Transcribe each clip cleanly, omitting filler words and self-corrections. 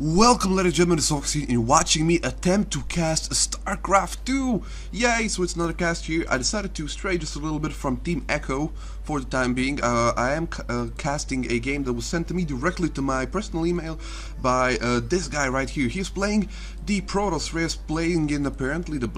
Welcome, ladies and gentlemen, to Soulfax, and you're watching me attempt to cast Starcraft 2! Yay, so it's another cast here. I decided to stray just a little bit from Team Echo for the time being. I am casting a game that was sent to me directly to my personal email by this guy right here. He's playing the Protoss, playing in apparently the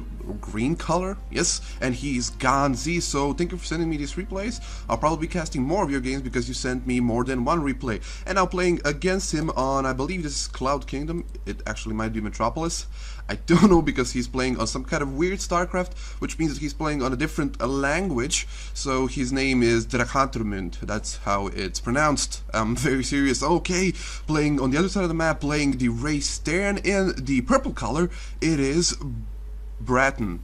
green color, yes, and he's Gonzy, so thank you for sending me these replays. I'll probably be casting more of your games because you sent me more than one replay. And now playing against him on, I believe this is Cloud Kingdom. It actually might be Metropolis. I don't know, because he's playing on some kind of weird Starcraft, which means that he's playing on a different language. So his name is Drachatermund. That's how it's pronounced. I'm very serious. Okay, playing on the other side of the map, playing the race Stern in the purple color. It is Bratten.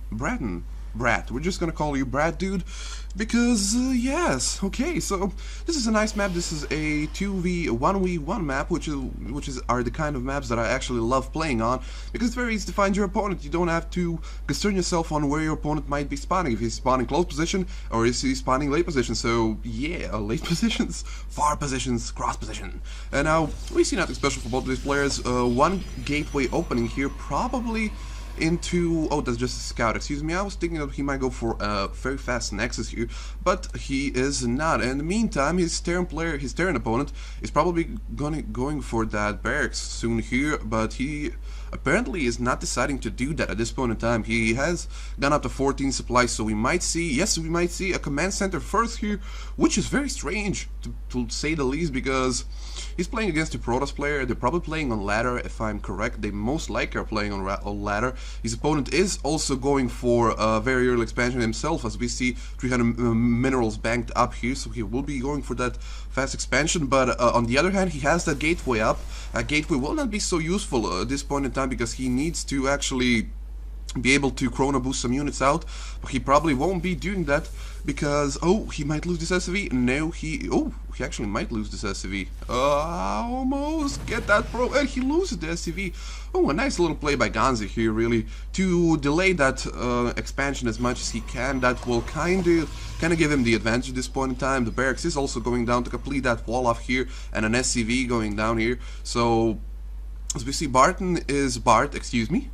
Brat. We're just gonna call you Brat, dude, because yes. Okay, so this is a nice map. This is a 2v1v1 map, which are the kind of maps that I actually love playing on, because it's very easy to find your opponent. You don't have to concern yourself on where your opponent might be spawning, if he's spawning close position or is he spawning late position. So yeah, late positions, far positions, cross position. And now we see nothing special for both of these players. One gateway opening here, probably into, oh, that's just a scout, excuse me. I was thinking that he might go for a very fast nexus here, but he is not. In the meantime, his Terran opponent is probably going for that barracks soon here, but he apparently is not deciding to do that at this point in time. He has gone up to 14 supplies, so we might see a command center first here, which is very strange to say the least, because he's playing against a Protoss player. They're probably playing on ladder, if I'm correct. They most likely are playing on ladder. His opponent is also going for a very early expansion himself, as we see 300 minerals banked up here, so he will be going for that fast expansion. But on the other hand, he has that gateway up. That gateway will not be so useful at this point in time, because he needs to actually be able to chrono boost some units out, but he probably won't be doing that because, oh, he might lose this SCV. No, he actually might lose this SCV. Almost get that pro, and he loses the SCV. Oh, a nice little play by Gonzy here, really, to delay that expansion as much as he can. That will kind of give him the advantage at this point in time. The barracks is also going down to complete that wall off here, and an SCV going down here. So as we see, Bart, excuse me,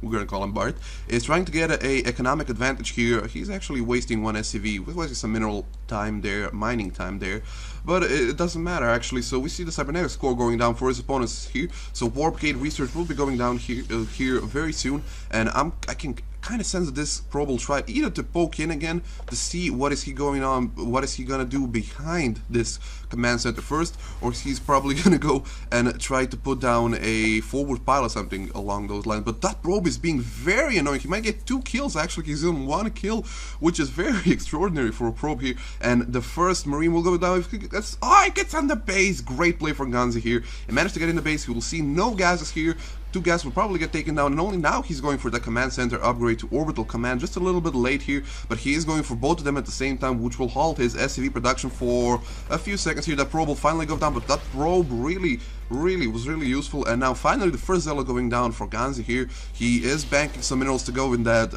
we're gonna call him Bart, is trying to get a economic advantage here. He's actually wasting one SCV, wasting some mineral time there, mining time there, but it doesn't matter actually. So we see the cybernetic score going down for his opponents here. So Warp Gate research will be going down here very soon, and I can kind of sense that this probe will try either to poke in again to see what is he gonna do behind this command center first, or he's probably gonna go and try to put down a forward pile or something along those lines. But that probe is being very annoying. He might get 2 kills actually. He's on 1 kill, which is very extraordinary for a probe here. And the first Marine will go down. He gets on the base. Great play from Gonzy here. He managed to get in the base. He will see no gases here. 2 gas will probably get taken down, and only now he's going for the command center upgrade to orbital command, just a little bit late here, but he is going for both of them at the same time, which will halt his SCV production for a few seconds here. That probe will finally go down, but that probe really was really useful. And now finally the first zealot going down for Gonzy here. He is banking some minerals to go in that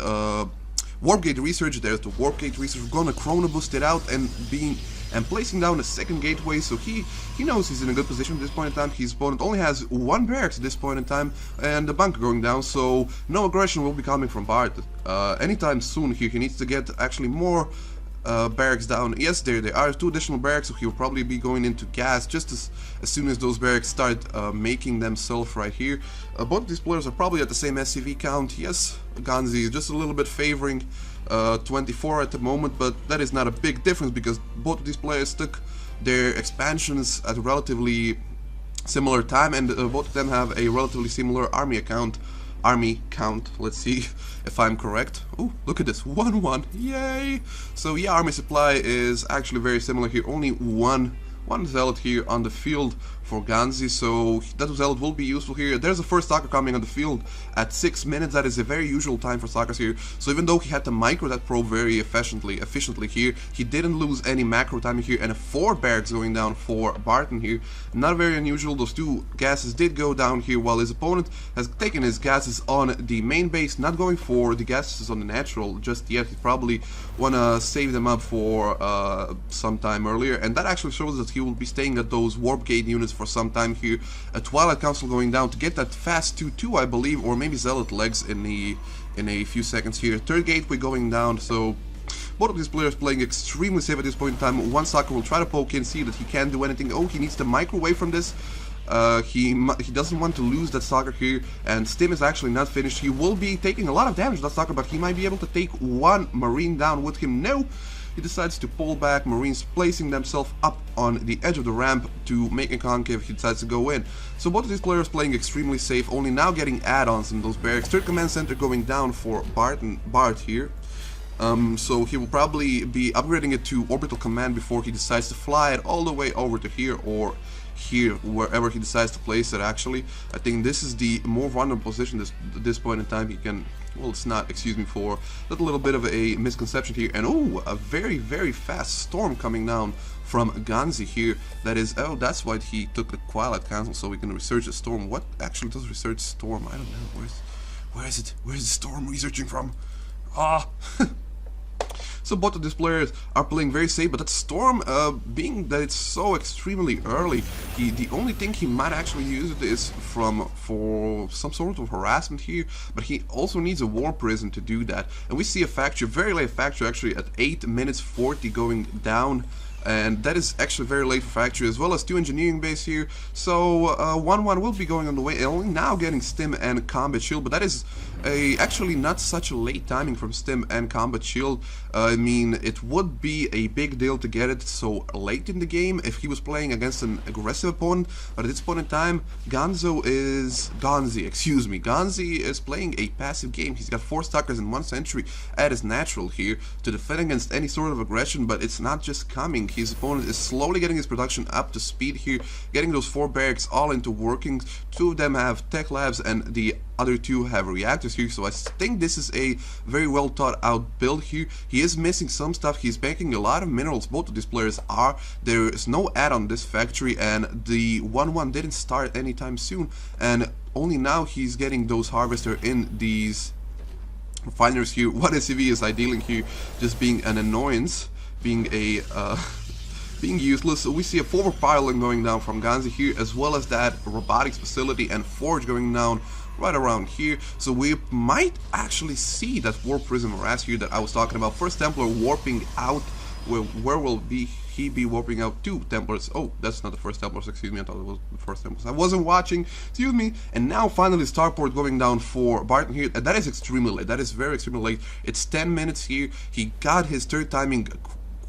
Warp Gate research. There's the Warp Gate research. We're gonna chrono boost it out and placing down a second gateway, so he knows he's in a good position at this point in time. His opponent only has 1 barracks at this point in time, and the bunker going down, so no aggression will be coming from Bart anytime soon here. He needs to get actually more barracks down. Yes, there are 2 additional barracks, so he'll probably be going into gas just as soon as those barracks start making themselves right here. Both of these players are probably at the same SCV count. Yes, Gonzy is just a little bit favoring 24 at the moment, but that is not a big difference because both of these players took their expansions at a relatively similar time, and both of them have a relatively similar army count. Let's see if I'm correct. Oh, look at this, 1-1, yay! So yeah, army supply is actually very similar here. Only one zealot here on the field for Gonzy, so that zealot will be useful here. There's a first stalker coming on the field at 6 minutes. That is a very usual time for stalkers here. So even though he had to micro that probe very efficiently here, he didn't lose any macro time here, and a 4 barracks going down for Barton here. Not very unusual. Those 2 gases did go down here, while his opponent has taken his gases on the main base, not going for the gases on the natural just yet. He probably wanna save them up for some time earlier, and that actually shows that as he will be staying at those Warp Gate units for some time here. A Twilight Council going down to get that fast 2-2, I believe, or maybe Zealot Legs in a few seconds here. Third Gateway going down, so both of these players playing extremely safe at this point in time. One Soccer will try to poke in, see that he can't do anything. Oh, he needs to microwave from this. He doesn't want to lose that Soccer here, and Stim is actually not finished. He will be taking a lot of damage, that Soccer, but he might be able to take one Marine down with him. No! He decides to pull back, Marines placing themselves up on the edge of the ramp to make a concave. He decides to go in. So both of these players playing extremely safe, only now getting add-ons in those barracks. Third command center going down for Bart here. So he will probably be upgrading it to orbital command before he decides to fly it all the way over to here or here, wherever he decides to place it. Actually, I think this is the more vulnerable position at this point in time. He can, well, it's not, excuse me for that little bit of a misconception here. And oh, a very, very fast storm coming down from Gonzy here. That is, oh, that's why he took the Twilight Council, so we can research the storm. What actually does research storm? I don't know. Where is it? Where is the storm researching from? Ah. So both of these players are playing very safe, but that Storm, being that it's so extremely early, the only thing he might actually use it is for some sort of harassment here, but he also needs a War Prison to do that. And we see a factory, very late factory actually, at 8 minutes 40 going down. And that is actually very late for factory, as well as 2 engineering base here. So 1-1 will be going on the way, only now getting Stim and Combat Shield, but that is actually not such a late timing from Stim and Combat Shield. I mean, it would be a big deal to get it so late in the game if he was playing against an aggressive opponent, but at this point in time, Gonzy is playing a passive game. He's got 4 Stalkers and 1 Sentry at his natural here to defend against any sort of aggression, but it's not just coming. His opponent is slowly getting his production up to speed here, getting those 4 barracks all into working. 2 of them have tech labs and the other 2 have reactors here, so I think this is a very well thought out build here. He is missing some stuff, he's banking a lot of minerals, both of these players are. There is no add-on this factory, and the 1-1 didn't start anytime soon, and only now he's getting those harvester in these refineries here. What SCV is idealing here, just being an annoyance, being a being useless. So we see a forward piling going down from Gonzy here, as well as that robotics facility and forge going down right around here. So we might actually see that Warp Prism harass here that I was talking about. First Templar warping out. Where will he be warping out? 2 Templars. Oh, that's not the first Templars, excuse me, I thought it was the first Templars. I wasn't watching, excuse me. And now finally Starport going down for Barton here. That is extremely late, that is very extremely late. It's 10 minutes here. He got his third timing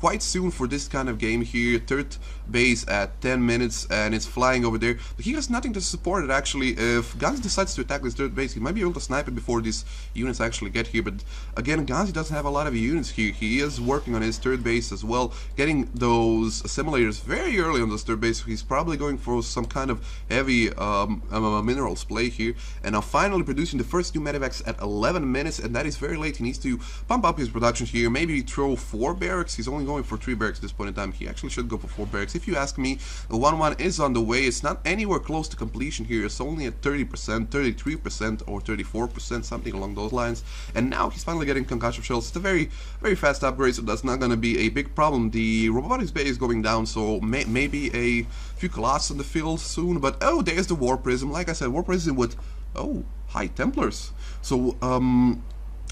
quite soon for this kind of game here. Third base at 10 minutes, and it's flying over there, but he has nothing to support it actually. If Gonzy decides to attack this third base, he might be able to snipe it before these units actually get here, but again, Gonzy doesn't have a lot of units here. He is working on his third base as well, getting those assimilators very early on this third base. He's probably going for some kind of heavy minerals play here, and now finally producing the first 2 medevacs at 11 minutes, and that is very late. He needs to pump up his production here, maybe throw 4 barracks. He's only going for 3 barracks at this point in time. He actually should go for 4 barracks. If you ask me, the 1-1 is on the way. It's not anywhere close to completion here. It's only at 30%, 33% or 34%, something along those lines. And now he's finally getting concussion shells. It's a very, very fast upgrade, so that's not going to be a big problem. The robotics bay is going down, so maybe a few Colossus in the field soon. But oh, there's the War Prism. Like I said, War Prism with, oh, high Templars. So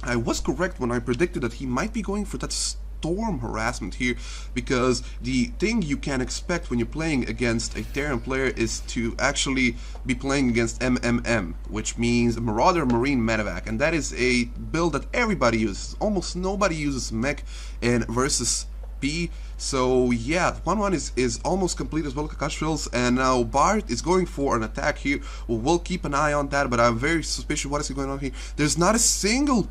I was correct when I predicted that he might be going for that storm harassment here, because the thing you can expect when you're playing against a Terran player is to actually be playing against MMM, which means Marauder Marine Medevac, and that is a build that everybody uses. Almost nobody uses mech in versus P. So yeah, 1-1 is almost complete as well, Kakashvils, and now Bart is going for an attack here. We'll keep an eye on that, but I'm very suspicious what is going on here. There's not a single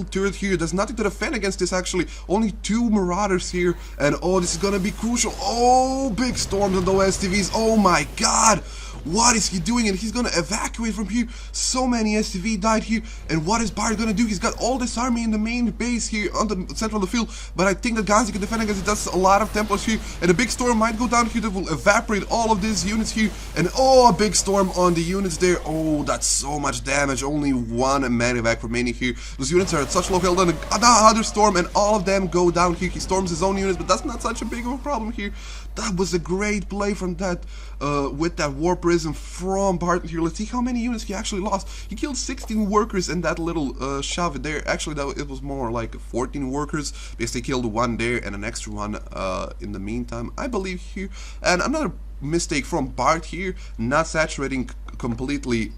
turret here. There's nothing to defend against this actually. Only 2 Marauders here, and oh, this is gonna be crucial. Oh, big storms on those STVs. Oh my god! What is he doing? And he's gonna evacuate from here. So many SCV died here. And what is Bard gonna do? He's got all this army in the main base here on the center of the field. But I think that Gonzy can defend against it. That's a lot of Templars here. And a big storm might go down here that will evaporate all of these units here. And oh, a big storm on the units there. Oh, that's so much damage. Only one medevac remaining here. Those units are at such low health. And another storm, and all of them go down here. He storms his own units, but that's not such a big of a problem here. That was a great play from that, with that War Prism from Barton here. Let's see how many units he actually lost. He killed 16 workers in that little shove there. Actually, it was more like 14 workers, because they killed one there and an extra one in the meantime, I believe here. And another mistake from Bart here, not saturating completely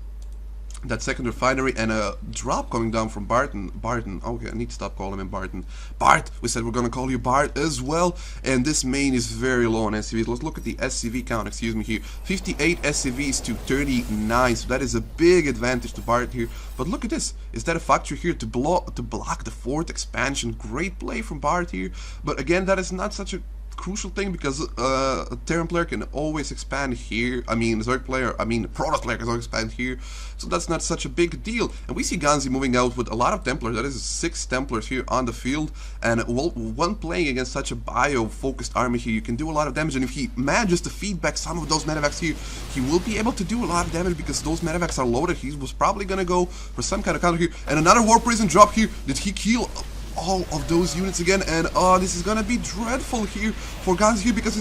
that second refinery, and a drop coming down from Barton. Okay, I need to stop calling him Barton. Bart, we said we're gonna call you Bart as well. And this main is very low on SCVs. Let's look at the SCV count, excuse me here. 58 SCVs to 39, so that is a big advantage to Bart here. But look at this, is that a factory here to block the fourth expansion? Great play from Bart here, but again, that is not such a crucial thing, because a Terran player can always expand here. I mean, Zerg player, Protoss player can always expand here, so that's not such a big deal. And we see Gonzy moving out with a lot of Templars. That is 6 Templars here on the field, and one playing against such a bio-focused army here, you can do a lot of damage. And if he manages to feed back some of those medevacs here, he will be able to do a lot of damage, because those medevacs are loaded. He was probably gonna go for some kind of counter here, and another War Prison drop here. Did he kill all of those units again? And this is gonna be dreadful here for Gonzy here, because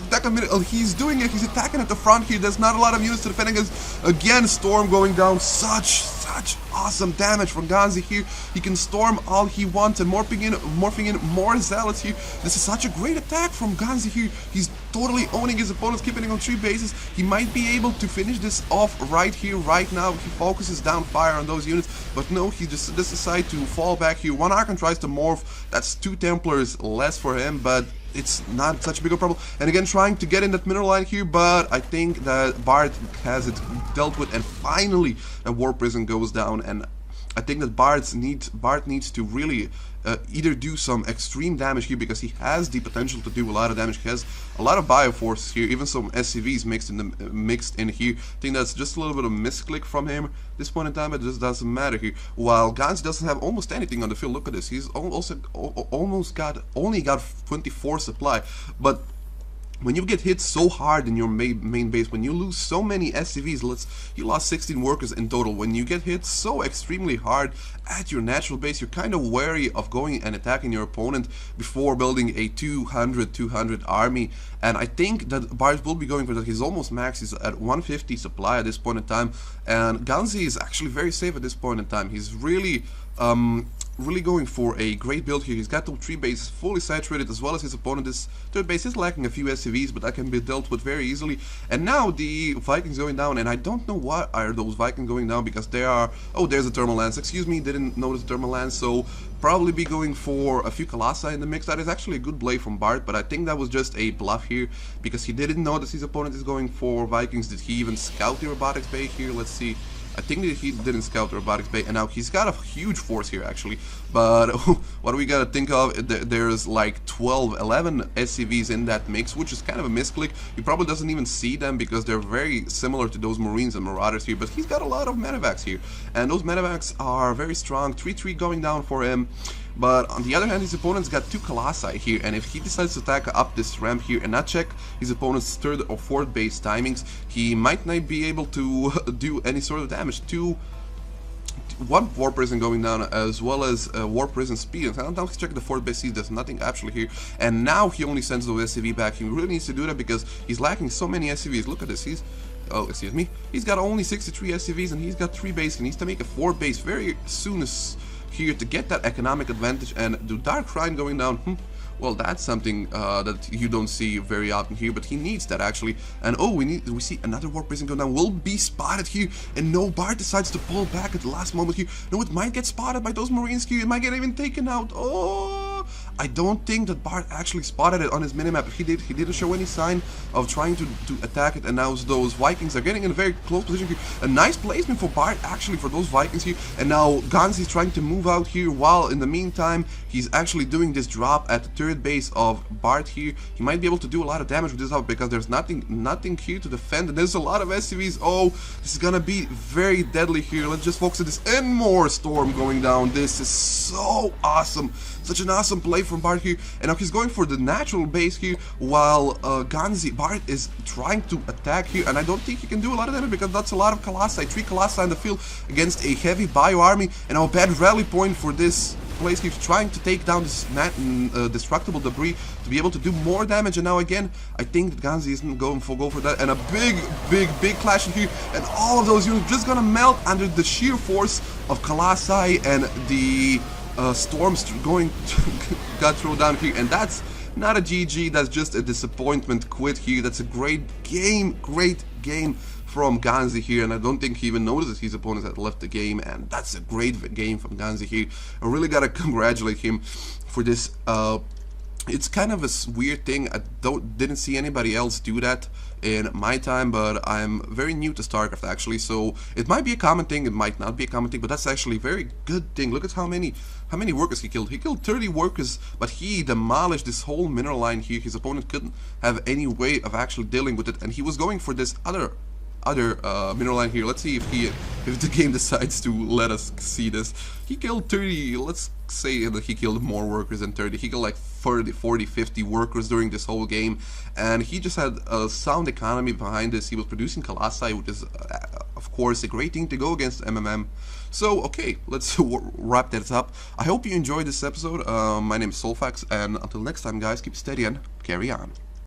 he's doing it, he's attacking at the front here. There's not a lot of units to defend against. Again, storm going down. Such awesome damage from Gonzy here. He can storm all he wants, and morphing in more zealots here. This is such a great attack from Gonzy here. He's totally owning his opponents, keeping it on 3 bases. He might be able to finish this off right here, right now. He focuses down fire on those units, but no, he just decides to fall back here. One Archon tries to morph. That's 2 Templars less for him, but it's not such a big a problem. And again, trying to get in that middle line here, but I think that Bart has it dealt with, and finally a War Prison goes down. And I think that Bart needs to really either do some extreme damage here, because he has the potential to do a lot of damage. He has a lot of bioforces here, even some SCVs mixed in here. I think that's just a little bit of misclick from him at this point in time, but it just doesn't matter here. While Gonzy doesn't have almost anything on the field. Look at this, he's also only got 24 supply, but when you get hit so hard in your main base, when you lose so many SCVs, you lost 16 workers in total. When you get hit so extremely hard at your natural base, you're kind of wary of going and attacking your opponent before building a 200 army. And I think that Bart will be going for that. He's almost max. He's at 150 supply at this point in time, and Gonzy is actually very safe at this point in time. He's really going for a great build here. He's got the 3 bases fully saturated, as well as his opponent. This 3rd base is lacking a few SCVs, but that can be dealt with very easily. And now the Vikings going down, and I don't know what are those Vikings going down, because they are... Oh, there's a Thermal Lance. Excuse me, didn't notice the Thermal Lance, so probably be going for a few Colossi in the mix. That is actually a good play from Bart, but I think that was just a bluff here, because he didn't notice his opponent is going for Vikings. Did he even scout the Robotics Bay here? Let's see. I think that he didn't scout the Robotics Bay, and now he's got a huge force here actually. But what do we gotta think of? There's like 11 SCVs in that mix, which is kind of a misclick. He probably doesn't even see them, because they're very similar to those Marines and Marauders here. But he's got a lot of medevacs here, and those medevacs are very strong. 3-3 going down for him. But on the other hand, his opponent's got 2 Colossi here, and if he decides to attack up this ramp here and not check his opponent's 3rd or 4th base timings, he might not be able to do any sort of damage. 1 War Prison going down, as well as War Prison speed. And now he's checking the 4th base, there's nothing actually here, and now he only sends those SCV back. He really needs to do that, because he's lacking so many SCVs. Look at this, he's got only 63 SCVs, and he's got 3 base. He needs to make a 4th base very soon as here to get that economic advantage. And the Dark Shrine going down, well, that's something that you don't see very often here, but he needs that actually. And oh, we see another War Prison go down. Will be spotted here, and no, Bart decides to pull back at the last moment here. No, it might get spotted by those Marines here. It might get even taken out. Oh, I don't think that Bart actually spotted it on his minimap. He didn't show any sign of trying to attack it, and now those Vikings are getting in a very close position here. A nice placement for Bart actually for those Vikings here, and now Gonzy is trying to move out here, while in the meantime he's actually doing this drop at the third base of Bart here. He might be able to do a lot of damage with this out because there's nothing here to defend, and there's a lot of SCVs. Oh, this is gonna be very deadly here. Let's just focus on this, and more storm going down. This is so awesome. Such an awesome play from Bart here, and now he's going for the natural base here, while Bart is trying to attack here, and I don't think he can do a lot of damage because that's a lot of Colossi, 3 Colossi in the field against a heavy bio army, and now a bad rally point for this place. He's trying to take down this destructible debris to be able to do more damage, and now again I think that Gonzy isn't going for that, and a big clash in here, and all of those units just gonna melt under the sheer force of Colossi, and the storms got thrown down here, and that's not a GG, that's just a disappointment quit here. That's a great game from Gonzy here, and I don't think he even noticed that his opponents had left the game, and that's a great game from Gonzy here. I really gotta congratulate him for this. It's kind of a weird thing. I didn't see anybody else do that in my time, but I'm very new to Starcraft actually, so it might be a common thing, it might not be a common thing, but that's actually a very good thing. Look at how many workers he killed. He killed 30 workers, but he demolished this whole mineral line here. His opponent couldn't have any way of actually dealing with it, and he was going for this other mineral line here. Let's see if the game decides to let us see this. He killed 30, let's say that he killed more workers than 30. He killed like 30, 40, 50 workers during this whole game, and he just had a sound economy behind this. He was producing Colossi, which is of course a great thing to go against MMM. So okay, let's wrap that up. I hope you enjoyed this episode. My name is Soulfax, and until next time guys, keep steady and carry on.